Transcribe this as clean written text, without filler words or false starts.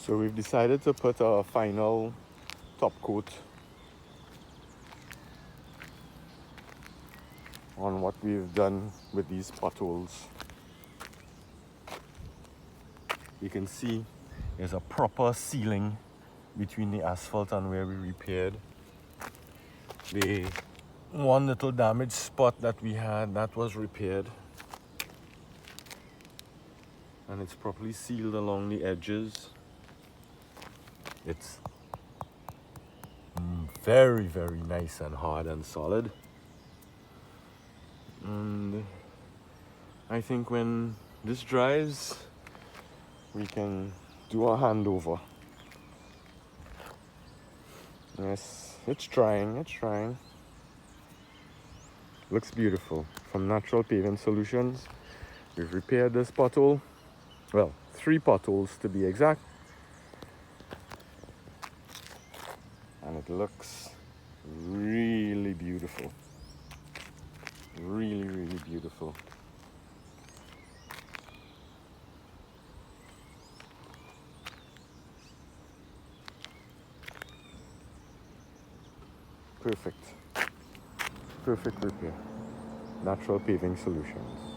So we've decided to put a final top coat on what we've done with these potholes. You can see there's a proper sealing between the asphalt and where we repaired. The one little damaged spot that we had, that was repaired. And it's properly sealed along the edges. It's very, very nice and hard and solid. And I think when this dries, we can do a handover. Yes, it's trying. Looks beautiful. From Natural Paving Solutions, we've repaired this pothole. Well, 3 potholes to be exact. And it looks really beautiful. Really, really beautiful. Perfect. Perfect repair. Natural Paving Solutions.